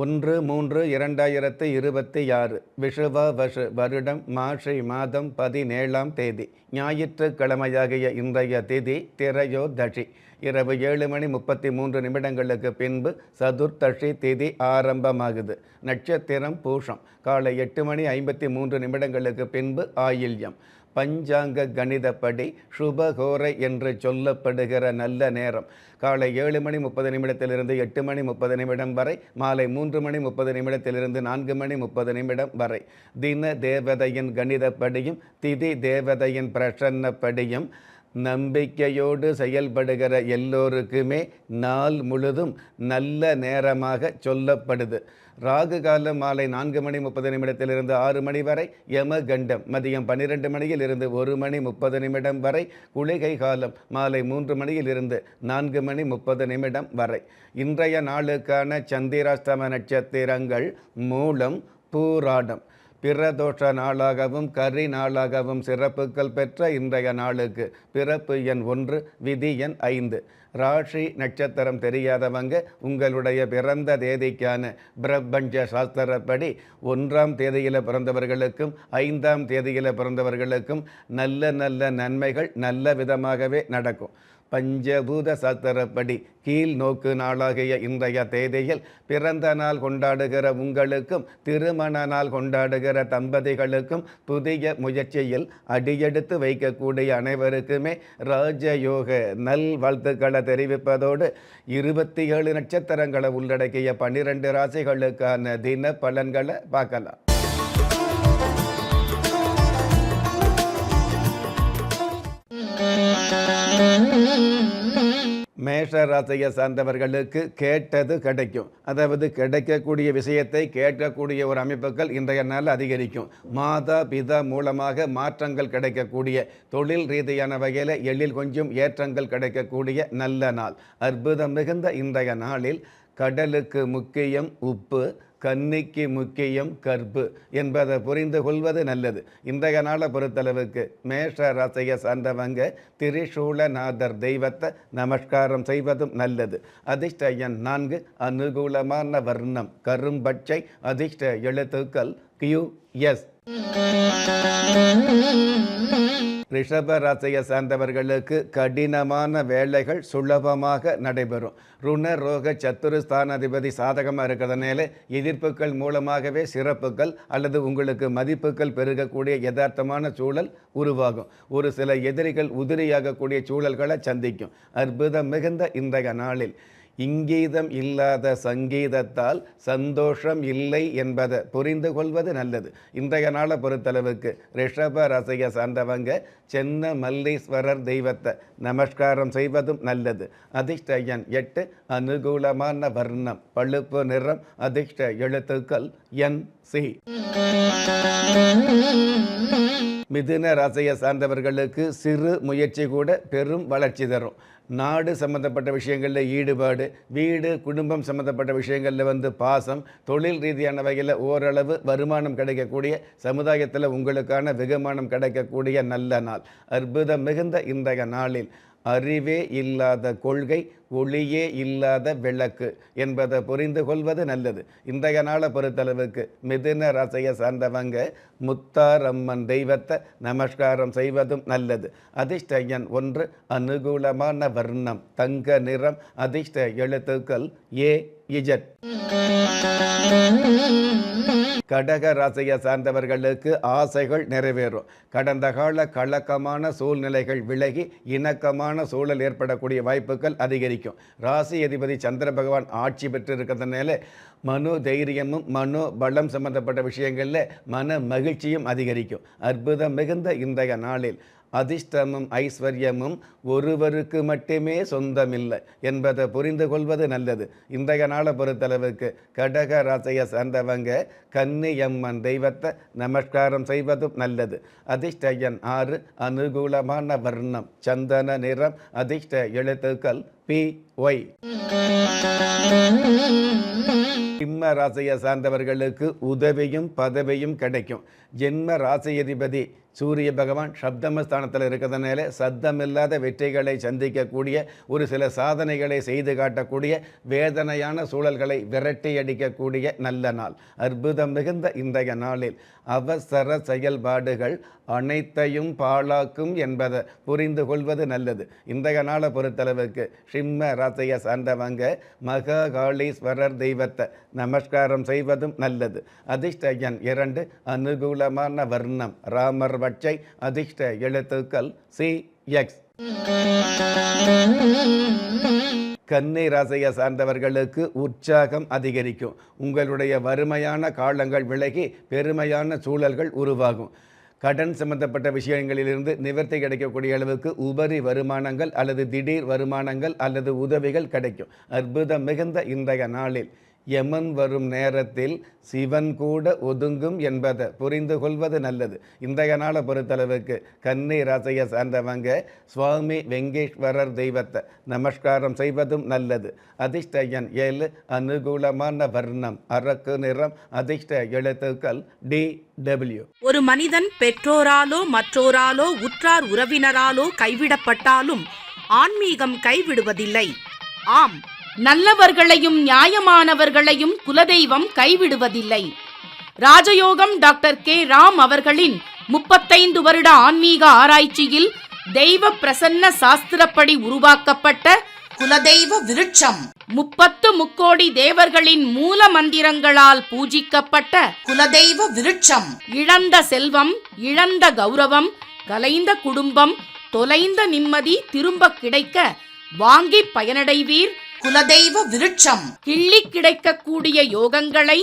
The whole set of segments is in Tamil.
1-3-2026 விஷுவ வருடம் மார்கழி மாதம் 17ஆம் தேதி ஞாயிற்றுக்கிழமையாகிய இன்றைய திதி திரையோதசி. இரவு 7:33 பின்பு சதுர்த்தசி திதி ஆரம்பமாகுது. நட்சத்திரம் பூஷம். காலை 8:53 பின்பு ஆயில்யம். பஞ்சாங்க கணிதப்படி சுபகோரை என்று சொல்லப்படுகிற நல்ல நேரம் காலை 7:30 8:30 வரை, மாலை 3:30 4:30 வரை. தின தேவதையின் கணிதப்படியும் திதி தேவதையின் பிரசன்னப்படியும் நம்பிக்கையோடு செயல்படுகிற எல்லோருக்குமே நாள் முழுதும் நல்ல நேரமாக சொல்லப்படுது. ராகு காலம் மாலை 4:30 6 மணி வரை, யமகண்டம் மதியம் 12 மணியிலிருந்து 1:30 வரை, குளிகை காலம் மாலை 3 மணியிலிருந்து 4:30 வரை. இன்றைய நாளுக்கான சந்திராஷ்டம நட்சத்திரங்கள் மூலம், பூராடம். பிரதோஷ நாளாகவும் கரி நாளாகவும் சிறப்புகள் பெற்ற இன்றைய நாளுக்கு பிறப்பு எண் 1, விதி எண் 5. ராசி நட்சத்திரம் தெரியாதவங்க உங்களுடைய பிறந்த தேதிக்கான பிரபஞ்ச சாஸ்திரப்படி 1ஆம் தேதியில் பிறந்தவர்களுக்கும் 5ஆம் தேதியில் பிறந்தவர்களுக்கும் நல்ல நல்ல நன்மைகள் நல்ல விதமாகவே நடக்கும். பஞ்சபூத சாஸ்திரப்படி கீழ் நோக்கு நாளாகிய இன்றைய தேதியில் பிறந்த நாள் கொண்டாடுகிற உங்களுக்கும் திருமண நாள் கொண்டாடுகிற தம்பதிகளுக்கும் புதிய முயற்சியில் அடியெடுத்து வைக்கக்கூடிய அனைவருக்குமே ராஜயோக நல் வாழ்த்துக்களை தெரிவிப்பதோடு 27 நட்சத்திரங்களை உள்ளடக்கிய 12 ராசிகளுக்கான தின பலன்களை பார்க்கலாம். மேஷ ராசியை சார்ந்தவர்களுக்கு கேட்டது கிடைக்கும். அதாவது கிடைக்கக்கூடிய விஷயத்தை கேட்கக்கூடிய ஒரு அமைப்புகள் இன்றைய நாள் அதிகரிக்கும். மாதா பிதா மூலமாக மாற்றங்கள் கிடைக்கக்கூடிய, தொழில் ரீதியான வகையில் எழில் கொஞ்சம் ஏற்றங்கள் கிடைக்கக்கூடிய நல்ல நாள். அற்புதம் மிகுந்த இன்றைய நாளில் கடலுக்கு முக்கியம் உப்பு, கன்னிக்கு முக்கியம் கற்பு என்பதை புரிந்து கொள்வது நல்லது. இன்றைய நாளை பொறுத்தளவுக்கு மேஷ ராசியை சார்ந்தவங்க திரிசூலநாதர் தெய்வத்தை நமஸ்காரம் செய்வதும் நல்லது. அதிர்ஷ்ட எண் 4, அனுகூலமான வர்ணம் கரும்பச்சை, அதிர்ஷ்ட எழுத்துக்கள் QS. ரிஷப ராசியை சார்ந்தவர்களுக்கு கடினமான வேலைகள் சுலபமாக நடைபெறும். ருண ரோக சத்துருஸ்தானாதிபதி சாதகமாக இருக்கிறதுனால எதிர்ப்புகள் மூலமாகவே சிறப்புகள் அல்லது உங்களுக்கு மதிப்புகள் பெருகக்கூடிய யதார்த்தமான சூழல் உருவாகும். ஒரு சில எதிரிகள் உதிரியாகக்கூடிய சூழல்களை சந்திக்கும். அற்புதம் மிகுந்த இன்றைய நாளில் இங்கீதம் இல்லாத சங்கீதத்தால் சந்தோஷம் இல்லை என்பதை புரிந்து கொள்வது நல்லது. இன்றைய நாளை பொறுத்தளவுக்கு ரிஷப ராசியை சார்ந்தவங்க சென்ன மல்லீஸ்வரர் தெய்வத்தை நமஸ்காரம் செய்வதும் நல்லது. அதிர்ஷ்ட எண் 8, அனுகூலமான வர்ணம் பழுப்பு நிறம், அதிர்ஷ்ட எழுத்துக்கள் NC. மிதுன ராசியை சார்ந்தவர்களுக்கு சிறு முயற்சி கூட பெரும் வளர்ச்சி தரும். நாடு சம்பந்தப்பட்ட விஷயங்களில் ஈடுபாடு, வீடு குடும்பம் சம்பந்தப்பட்ட விஷயங்களில் பாசம், தொழில் ரீதியான வகையில் ஓரளவு வருமானம் கிடைக்கக்கூடிய, சமுதாயத்தில் உங்களுக்கான வெகுமானம் கிடைக்கக்கூடிய நல்ல நாள். அற்புதம் மிகுந்த இன்றைய நாளில் அறிவே இல்லாத கொள்கை, ஒளியே இல்லாத விளக்கு என்பதை புரிந்து கொள்வது நல்லது. இன்றைய நாளை பொறுத்தளவுக்கு மிதுன ராசியை சார்ந்தவங்க முத்தாரம்மன் தெய்வத்தை நமஸ்காரம் செய்வதும் நல்லது. அதிர்ஷ்ட எண் 1, அனுகூலமான வர்ணம் தங்க நிறம், அதிர்ஷ்ட எழுத்துக்கள் AZ. கடக ராசியை சார்ந்தவர்களுக்கு ஆசைகள் நிறைவேறும். கடந்த கால கலக்கமான சூழ்நிலைகள் விலகி இணக்கமான சூழல் ஏற்படக்கூடிய வாய்ப்புகள் அதிகரிக்கும். ராசி அதிபதி சந்திர பகவான் ஆட்சி பெற்று இருக்கிறதுனால மனோ தைரியமும் மனோ பலம் சம்பந்தப்பட்ட விஷயங்களில் மன மகிழ்ச்சியும் அதிகரிக்கும். அற்புதம் மிகுந்த இன்றைய நாளில் அதிர்ஷ்டமும் ஐஸ்வர்யமும் ஒருவருக்கு மட்டுமே சொந்தமில்லை என்பதை புரிந்து கொள்வது நல்லது. இன்றைய நாளை பொறுத்தளவுக்கு கடக ராசியை சார்ந்தவங்க கன்னியம்மன் தெய்வத்தை நமஸ்காரம் செய்வதும் நல்லது. அதிர்ஷ்ட எண் 6, அனுகூலமான வர்ணம் சந்தன நிறம், அதிர்ஷ்ட எழுத்துக்கள் PY. சிம்ம ராசியை சார்ந்தவர்களுக்கு உதவியும் பதவியும் கிடைக்கும். ஜென்ம ராசியதிபதி சூரிய பகவான் சப்தமஸ்தானத்தில் இருக்கிறதுனால சத்தமில்லாத வெற்றிகளை சந்திக்கக்கூடிய, ஒரு சில சாதனைகளை செய்து காட்டக்கூடிய, வேதனையான சூழல்களை விரட்டி அடிக்கக்கூடிய நல்ல நாள். அற்புதம் மிகுந்த இன்றைய நாளில் அவசர செயல்பாடுகள் அனைத்தையும் பாழாக்கும் என்பதை புரிந்து கொள்வது நல்லது. இன்றைய நாளை பொறுத்தளவுக்கு சிம்ம ராசியை சார்ந்தவங்க மகாகாளீஸ்வரர் தெய்வத்தை நமஸ்காரம் செய்வதும் நல்லது. அதிர்ஷ்ட எண் 2, அனுகூலமான வர்ணம் ராமர் பச்சை, அதிர்ஷ்ட எழுத்துக்கள் CX. கன்னி ராசியை சார்ந்தவர்களுக்கு உற்சாகம் அதிகரிக்கும். உங்களுடைய வறுமையான காலங்கள் விலகி பெருமையான சூழல்கள் உருவாகும். கடன் சம்பந்தப்பட்ட விஷயங்களிலிருந்து நிவர்த்தி கிடைக்கக்கூடிய அளவுக்கு உபரி வருமானங்கள் அல்லது திடீர் வருமானங்கள் அல்லது உதவிகள் கிடைக்கும். அற்புதம் மிகுந்த இன்றைய நாளில் யமன் வரும் நேரத்தில் சிவன் கூட ஒதுங்கும் என்பதை புரிந்து கொள்வது நல்லது. இன்றைய நாளை பொறுத்தளவுக்கு கன்னி ராசியை சார்ந்தவங்க சுவாமி வெங்கடேஸ்வரர் தெய்வத்தை நமஸ்காரம் செய்வதும் நல்லது. அதிர்ஷ்ட எண் 7, அனுகூலமான வர்ணம் அரக்கு நிறம், அதிர்ஷ்ட எழுத்துக்கள் DW. ஒரு மனிதன் பெற்றோராலோ மற்றோராலோ உற்றார் உறவினராலோ கைவிடப்பட்டாலும் ஆன்மீகம் கைவிடுவதில்லை. ஆம், நல்லவர்களையும் நியாயமானவர்களையும் குலதெய்வம் கைவிடுவதில்லை. ராஜயோகம் டாக்டர் K. ராம் அவர்களின் 35 வருட ஆன்மீக ஆராய்ச்சியில் தெய்வ பிரசன்ன சாஸ்திரப்படி உருவாக்கப்பட்ட குலதெய்வ விருட்சம், 30 முக்கோடி தேவர்களின் மூல மந்திரங்களால் பூஜிக்கப்பட்ட குலதெய்வ விருட்சம். இழந்த செல்வம், இழந்த கௌரவம், கலைந்த குடும்பம், தொலைந்த நிம்மதி திரும்ப கிடைக்க வாங்கி பயனடைவீர். குலதெய்வ விருட்சம் கிள்ளி கிடைக்கக்கூடிய யோகங்களை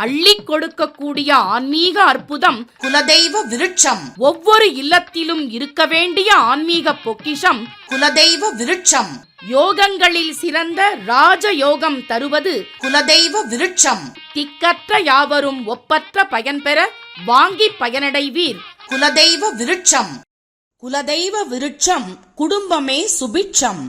அள்ளி கொடுக்கக்கூடிய ஆன்மீக அற்புதம் குலதெய்வ விருட்சம். ஒவ்வொரு இல்லத்திலும் இருக்க வேண்டிய ஆன்மீக பொக்கிஷம் குலதெய்வ விருட்சம். யோகங்களில் சிறந்த ராஜயோகம் தருவது குலதெய்வ விருட்சம். திக்கற்ற யாவரும் ஒப்பற்ற பயன்பெற வாங்கி பயனடைவீர். குலதெய்வ விருட்சம். குலதெய்வ விருட்சம் குடும்பமே சுபிட்சம்.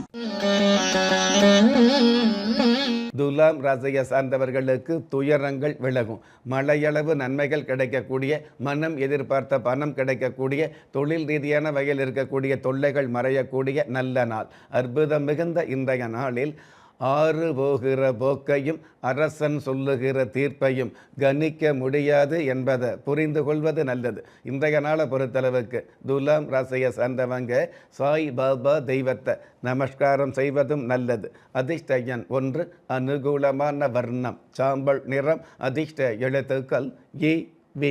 துலாம் ராசியை சார்ந்தவர்களுக்கு துயரங்கள் விலகும். மழையளவு நன்மைகள் கிடைக்கக்கூடிய, மனம் எதிர்பார்த்த பணம் கிடைக்கக்கூடிய, தொழில் ரீதியான வகையில் இருக்கக்கூடிய தொல்லைகள் மறையக்கூடிய நல்ல நாள். அற்புதம் மிகுந்த இன்றைய நாளில் ஆறு போகிற போக்கையும் அரசன் சொல்லுகிற தீர்ப்பையும் கணிக்க முடியாது என்பதை புரிந்து கொள்வது நல்லது. இன்றைய நாளை பொறுத்தளவுக்கு துலாம் ராசியை சார்ந்தவங்க சாய் பாபா தெய்வத்தை நமஸ்காரம் செய்வதும் நல்லது. அதிர்ஷ்ட எண் 1, அனுகூலமான வர்ணம் சாம்பல் நிறம், அதிர்ஷ்ட எழுத்துக்கள் EV.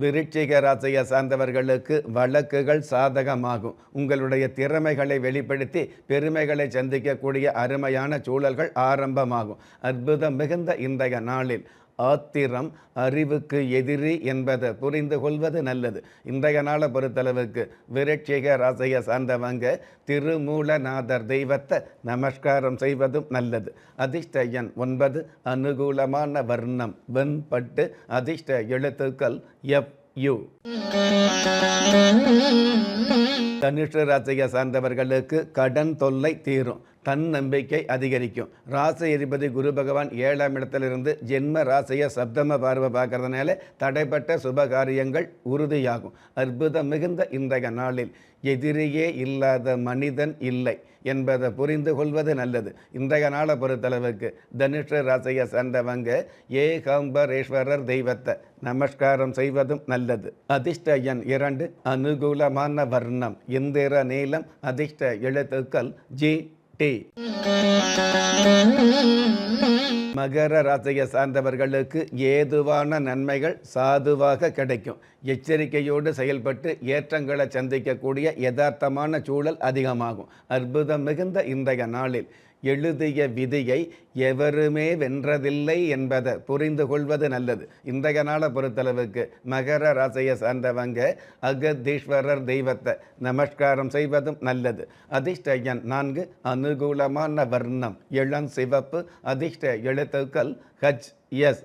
விருச்சிக ராசியை சார்ந்தவர்களுக்கு வழக்குகள் சாதகமாகும். உங்களுடைய திறமைகளை வெளிப்படுத்தி பெருமைகளை சந்திக்கக்கூடிய அருமையான சூழல்கள் ஆரம்பமாகும். அற்புதம் மிகுந்த இன்றைய நாளில் ஆத்திரம் அறிவுக்கு எதிரி என்பதை புரிந்து கொள்வது நல்லது. இன்றைய நாளை பொறுத்தளவுக்கு விருச்சிக ராசியை சார்ந்தவங்க திருமூலநாதர் தெய்வத்தை நமஸ்காரம் செய்வதும் நல்லது. அதிர்ஷ்ட எண் 9, அனுகூலமான வர்ணம் வெண்பட்டு, அதிர்ஷ்ட எழுத்துக்கள் FU. தனுஷ ராசியை சார்ந்தவர்களுக்கு கடன் தொல்லை தீரும். தன்னம்பிக்கை அதிகரிக்கும். ராசி அதிபதி குரு பகவான் 7ஆம் இடத்திலிருந்து ஜென்ம ராசியை சப்தம பார்வை பார்க்கறதுனால தடைப்பட்ட சுபகாரியங்கள் உறுதியாகும். அற்புதம் மிகுந்த இன்றைய நாளில் எதிரியே இல்லாத மனிதன் இல்லை என்பதை புரிந்து கொள்வது நல்லது. இன்றைய நாளை பொறுத்தளவுக்கு தனுஷ ராசியை சார்ந்தவங்க ஏகாம்பரேஸ்வரர் தெய்வத்தை நமஸ்காரம் செய்வதும் நல்லது. அதிர்ஷ்ட எண் 2, அனுகூலமான வர்ணம் இந்திர நீலம், அதிர்ஷ்ட எழுத்துக்கள் GT. மகர ராசியை சார்ந்தவர்களுக்கு ஏதுவான நன்மைகள் சாதுவாக கிடைக்கும். எச்சரிக்கையோடு செயல்பட்டு ஏற்றங்களை சந்திக்கக்கூடிய யதார்த்தமான சூழல் அதிகமாகும். அற்புதம் மிகுந்த இன்றைய நாளில் எழுதிய விதியை எவருமே வென்றதில்லை என்பதை புரிந்து கொள்வது நல்லது. இன்றைய நாளை பொறுத்தளவுக்கு மகர ராசியை சார்ந்தவங்க அகதீஸ்வரர் தெய்வத்தை நமஸ்காரம் செய்வதும் நல்லது. அதிர்ஷ்ட எண் 4, அனுகூலமான வர்ணம் இளம் சிவப்பு, அதிர்ஷ்ட எழுத்துக்கள் HS.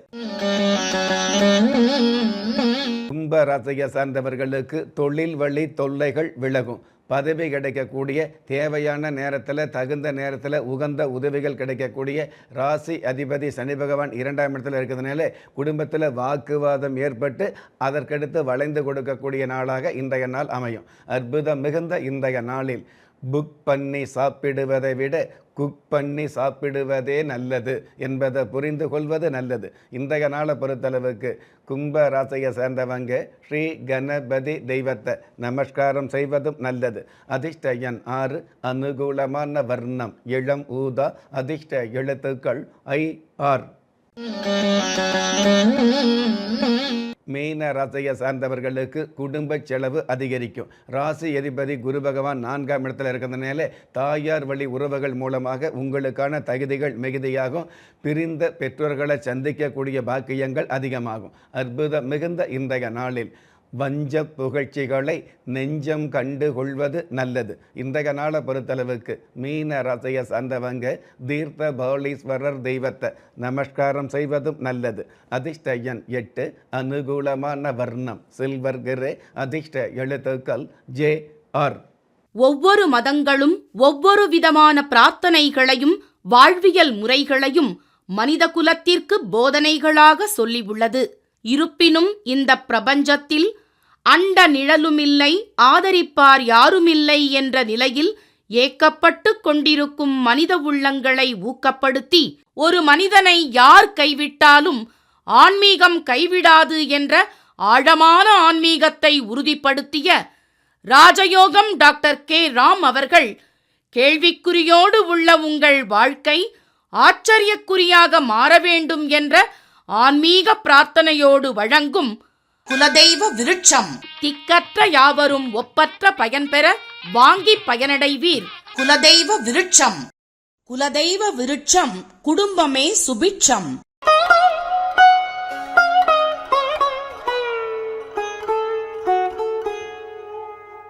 கும்ப ராசியை சார்ந்தவர்களுக்கு தொழில் வழி தொல்லைகள் விலகும். பதவி கிடைக்கக்கூடிய, தேவையான நேரத்தில் தகுந்த நேரத்தில் உகந்த உதவிகள் கிடைக்கக்கூடிய, ராசி அதிபதி சனி பகவான் 2ஆம் இடத்துல இருக்கிறதுனால குடும்பத்தில் வாக்குவாதம் ஏற்பட்டு அதற்கடுத்து வளைந்து கொடுக்கக்கூடிய நாளாக இன்றைய நாள் அமையும். அற்புதம் மிகுந்த இன்றைய நாளில் புக் பண்ணி சாப்பிடுவதை விட குக் பண்ணி சாப்பிடுவதே நல்லது என்பதை புரிந்து கொள்வது நல்லது. இன்றைய நாளை பொறுத்தளவுக்கு கும்ப ராசியை சேர்ந்தவங்க ஸ்ரீ கணபதி தெய்வத்தை நமஸ்காரம் செய்வதும் நல்லது. அதிர்ஷ்ட எண் 6, அனுகூலமான வர்ணம் இளம் ஊதா, அதிர்ஷ்ட எழுத்துக்கள் IR. மீன ராசியை சார்ந்தவர்களுக்கு குடும்ப செலவு அதிகரிக்கும். ராசி அதிபதி குரு பகவான் 4ஆம் இடத்துல இருக்கிறதுனால தாயார் வழி உறவுகள் மூலமாக உங்களுக்கான தகுதிகள் மிகுதியாகும். பிரிந்த பெற்றோர்களை சந்திக்கக்கூடிய பாக்கியங்கள் அதிகமாகும். அற்புதம் மிகுந்த இன்றைய நாளில் வஞ்ச புகழ்ச்சிகளை நெஞ்சம் கண்டு கொள்வது நல்லது. இன்றைய நாளை பொறுத்தளவுக்கு மீன ராசியை சார்ந்தவங்க தீர்த்த பௌலீஸ்வரர் தெய்வத்தை நமஸ்காரம் செய்வதும் நல்லது. அதிர்ஷ்ட எண் 8, அனுகூலமான வர்ணம் சில்வர் கிரே, அதிர்ஷ்ட எழுத்துக்கள் JR. ஒவ்வொரு மதங்களும் ஒவ்வொரு விதமான பிரார்த்தனைகளையும் வாழ்வியல் முறைகளையும் மனித குலத்திற்கு போதனைகளாக சொல்லியுள்ளது. இருப்பினும் இந்த பிரபஞ்சத்தில் அண்ட நிழலுமில்லை, ஆதரிப்பார் யாருமில்லை என்ற நிலையில் ஏக்கப்பட்டு கொண்டிருக்கும் மனித உள்ளங்களை ஊக்கப்படுத்தி ஒரு மனிதனை யார் கைவிட்டாலும் ஆன்மீகம் கைவிடாது என்ற ஆழமான ஆன்மீகத்தை உறுதிப்படுத்திய ராஜயோகம் டாக்டர் K. ராம் அவர்கள் கேள்விக்குறியோடு உள்ள உங்கள் வாழ்க்கை ஆச்சரியக்குறியாக மாற வேண்டும் என்ற ஆன்மீக பிரார்த்தனையோடு வழங்கும் குலதெய்வ விருட்சம். திக்கற்ற யாவரும் ஒப்பற்ற பயன்பெற வாங்கி பயனடைவீர். குலதெய்வ விருட்சம். குலதெய்வ விருட்சம் குடும்பமே சுபிட்சம்.